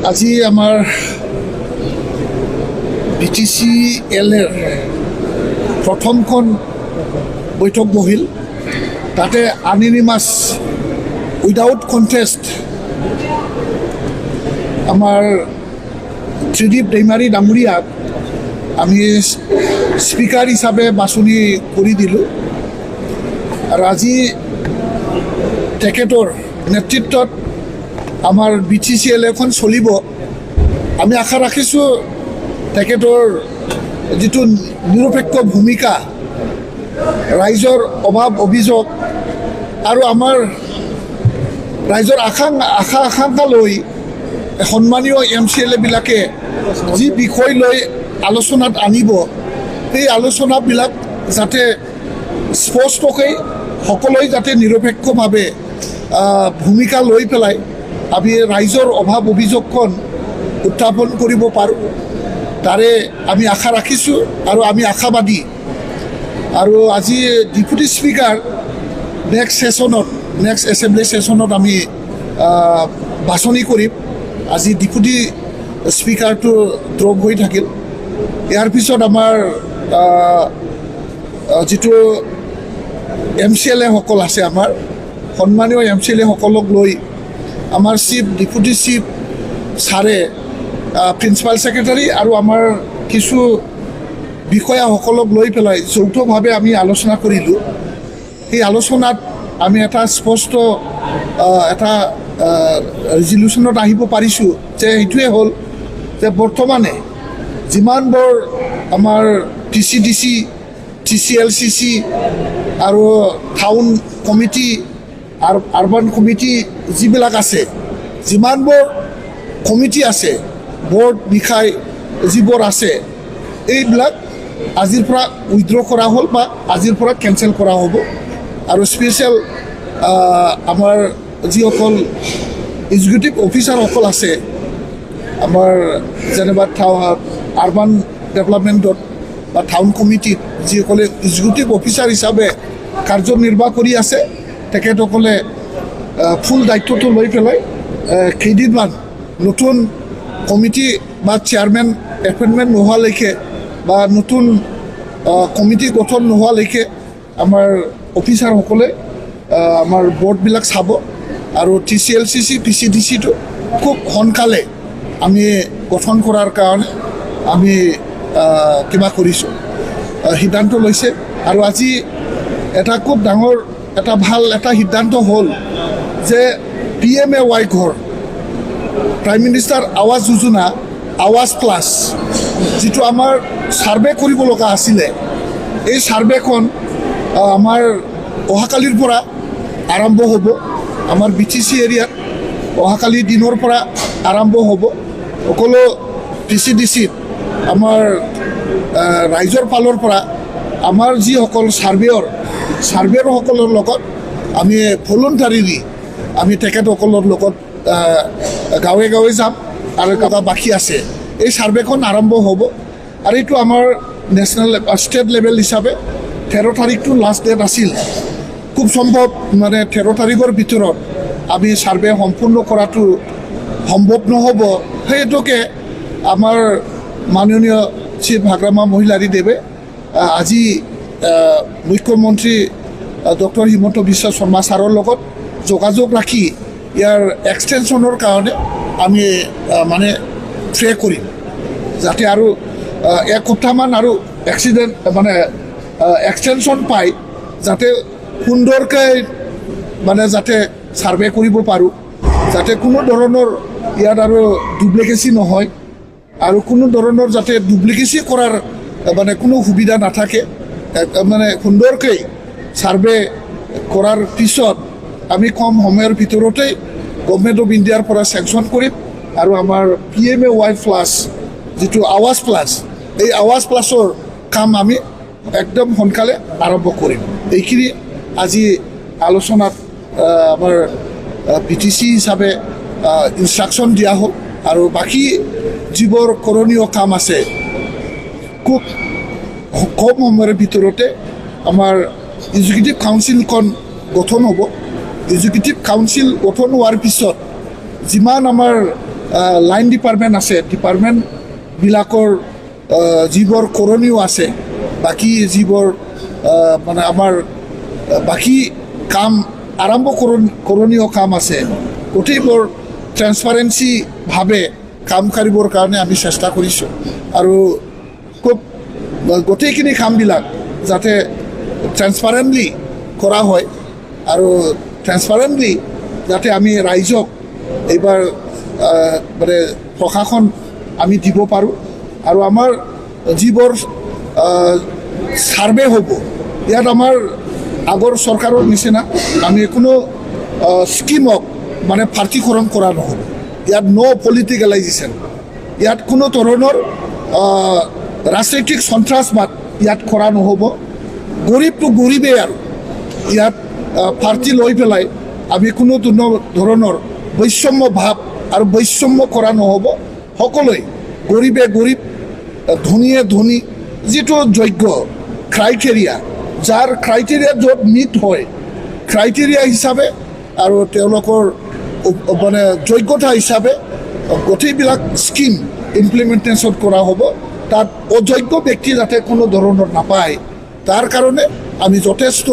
আজি আমাৰ BTCL-ৰ প্ৰথমখন বৈঠক বহিল। তাতে আননিমাছ উইদাউট কণ্টেষ্ট আমাৰ ত্ৰিদীপ দৈমাৰী ডাঙৰীয়াক আমি স্পীকাৰ হিচাপে বাছনি কৰি দিলোঁ। আৰু আজি তেখেতৰ নেতৃত্বত আমাৰ BTCL এখন চলিব। আমি আশা ৰাখিছোঁ তেখেতৰ যিটো নিৰপেক্ষ ভূমিকা, ৰাইজৰ অভাৱ অভিযোগ আৰু আমাৰ ৰাইজৰ আশা আকাংক্ষা লৈ সন্মানীয় MCLA-বিলাকে যি বিষয় লৈ আলোচনাত আনিব, সেই আলোচনাবিলাক যাতে স্পষ্টকৈ সকলোৱে যাতে নিৰপেক্ষভাৱে ভূমিকা লৈ পেলাই আমি ৰাইজৰ অভাৱ অভিযোগখন উত্থাপন কৰিব পাৰোঁ, তাৰে আমি আশা ৰাখিছোঁ আৰু আমি আশাবাদী। আৰু আজি ডেপুটি স্পীকাৰ নেক্সট এছেম্বলি ছেশ্যনত আমি বাছনি কৰিম। আজি ডেপুটি স্পীকাৰটো ড্ৰপ হৈ থাকিল। ইয়াৰ পিছত আমাৰ যিটো MCLA-সকল আছে, আমাৰ সন্মানীয় MCLA-সকলক লৈ আমাৰ ডেপুটি চিফ ছাৰে প্ৰিন্সিপাল ছেক্ৰেটাৰী আৰু আমাৰ কিছু বিষয়াসকলক লৈ পেলাই যৌথভাৱে আমি আলোচনা কৰিলোঁ। সেই আলোচনাত আমি এটা স্পষ্ট এটা ৰেজলিউশ্যনত আহিব পাৰিছোঁ যে এইটোৱে হ'ল যে বৰ্তমানে যিমানবোৰ আমাৰ TCDC, TCLCC আৰু টাউন কমিটি আৰু আৰ্বান কমিটি যিবিলাক আছে, যিমানবোৰ কমিটি আছে, বৰ্ড বিষয় যিবোৰ আছে, এইবিলাক আজিৰ পৰা উইথড্ৰ কৰা হ'ল বা আজিৰ পৰা কেঞ্চেল কৰা হ'ব। আৰু স্পেচিয়েল আমাৰ যিসকল এক্সিকিউটিভ অফিচাৰসকল আছে, আমাৰ যেনিবা আৰ্বান ডেভেলপমেণ্টত বা টাউন কমিটিত যিসকলে এক্সিকিউটিভ অফিচাৰ হিচাপে কাৰ্যনিৰ্বাহ কৰি আছে, তেখেতসকলে ফুল দায়িত্বটো লৈ পেলাই কেইদিনমান নতুন কমিটি বা চেয়াৰমেন এপইণ্টমেণ্ট নোহোৱালৈকে বা নতুন কমিটি গঠন নোহোৱালৈকে আমাৰ অফিচাৰসকলে আমাৰ বৰ্ডবিলাক চাব। আৰু TCLCC, TCDC-টো খুব সোনকালে আমি গঠন কৰাৰ কাৰণে আমি কিবা কৰিছোঁ, সিদ্ধান্ত লৈছে। আৰু আজি এটা খুব ডাঙৰ এটা ভাল এটা সিদ্ধান্ত হ'ল যে PMAY ঘৰ, প্ৰাইম মিনিষ্টাৰ আৱাস যোজনা, আৱাস প্লাছ, যিটো আমাৰ ছাৰ্ভে কৰিব লগা আছিলে, এই ছাৰ্ভেখন আমাৰ অহাকালিৰ পৰা আৰম্ভ হ'ব। আমাৰ BTC এৰিয়াত অহাকালি দিনৰ পৰা আৰম্ভ হ'ব। সকলো TCDC-ত আমাৰ ৰাইজৰ ফালৰ পৰা আমাৰ যিসকল ছাৰ্ভেয়ৰসকলৰ লগত আমি ভলুণ্টাৰীলি আমি তেখেতসকলৰ লগত গাঁৱে গাঁৱে যাম আৰু বাকী আছে। এই ছাৰ্ভেখন আৰম্ভ হ'ব আৰু এইটো আমাৰ ষ্টেট লেভেল হিচাপে 13 তাৰিখটো লাষ্ট ডেট আছিল। খুব সম্ভৱ মানে 13 তাৰিখৰ ভিতৰত আমি ছাৰ্ভে সম্পূৰ্ণ কৰাটো সম্ভৱ নহ'ব। সেইটোকে আমাৰ মাননীয় শ্ৰী ভাগ্ৰামা মহিলাৰীদেৱে আজি মুখ্যমন্ত্ৰী ডক্টৰ হিমন্ত বিশ্ব শৰ্মা ছাৰৰ লগত যোগাযোগ ৰাখি ইয়াৰ এক্সটেনশ্যনৰ কাৰণে আমি মানে ট্ৰে কৰিম, যাতে আৰু 1 সপ্তাহমান আৰু এক্সটেনশ্যন পায়, যাতে সুন্দৰকৈ মানে যাতে ছাৰ্ভে কৰিব পাৰোঁ, যাতে কোনো ধৰণৰ ইয়াত আৰু ডুপ্লিকেচি নহয় আৰু কোনো ধৰণৰ যাতে ডুপ্লিকেচি কৰাৰ মানে কোনো সুবিধা নাথাকে। মানে সুন্দৰকৈ ছাৰ্ভে কৰাৰ পিছত আমি কম সময়ৰ ভিতৰতেই গভৰ্ণমেণ্ট অফ ইণ্ডিয়াৰ পৰা চেংচন কৰিম আৰু আমাৰ PMAY প্লাছ যিটো আৱাস প্লাছ, এই আৱাস প্লাছৰ কাম আমি একদম সোনকালে আৰম্ভ কৰিম। এইখিনি আজি আলোচনাত আমাৰ BTC হিচাপে ইনষ্ট্ৰাকশ্যন দিয়া হ'ল। আৰু বাকী যিবোৰ কৰণীয় কাম আছে, খুব কম সময়ৰ ভিতৰতে আমাৰ এক্সিকিউটিভ কাউন্সিলখন গঠন হ'ব। এক্সিকিউটিভ কাউন্সিল গঠন হোৱাৰ পিছত যিমান আমাৰ লাইন ডিপাৰ্টমেণ্ট আছে, ডিপাৰ্টমেণ্টবিলাকৰ যিবোৰ কৰণীয় আছে, বাকী যিবোৰ মানে আমাৰ বাকী কাম আৰম্ভ কৰণীয় কাম আছে, গোটেইবোৰ ট্ৰেন্সপাৰেঞ্চিভাৱে কাম কৰিবৰ কাৰণে আমি চেষ্টা কৰিছোঁ। আৰু খুব গোটেইখিনি কামবিলাক যাতে ট্ৰেন্সপাৰেণ্টলি কৰা হয় আৰু ট্ৰেন্সপাৰেণ্টলি যাতে আমি ৰাইজক এইবাৰ মানে প্ৰশাসন আমি দিব পাৰোঁ। আৰু আমাৰ যিবোৰ ছাৰ্ভে হ'ব, ইয়াত আমাৰ আগৰ চৰকাৰৰ নিচিনা আমি কোনো স্কিমক মানে পাৰ্টীকৰণ কৰা নহ'ব। ইয়াত পলিটিকেলাইজেশ্যন, ইয়াত কোনো ধৰণৰ ৰাজনৈতিক সন্ত্ৰাসবাদ ইয়াত কৰা নহ'ব। গৰীবটো গৰীবেই, আৰু ইয়াত পাৰ্টি লৈ পেলাই আমি কোনো ধৰণৰ বৈষম্য ভাৱ আৰু বৈষম্য কৰা নহ'ব। সকলোৱে গৰীবে গৰীব, ধনীয়ে ধনী, যিটো যোগ্য ক্ৰাইটেৰিয়া, যাৰ ক্ৰাইটেৰিয়া য'ত মিট হয় ক্ৰাইটেৰিয়া হিচাপে আৰু তেওঁলোকৰ মানে যোগ্যতা হিচাপে গোটেইবিলাক স্কিম ইমপ্লিমেণ্টেশ্যন কৰা হ'ব। তাত অযোগ্য ব্যক্তি যাতে কোনো ধৰণৰ নাপায়, তাৰ কাৰণে আমি যথেষ্ট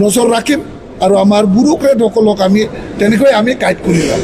নজৰ ৰাখিম আৰু আমাৰ ব্যুৰ'ক্ৰেটসকলক আমি তেনেকৈ গাইড কৰি যাম।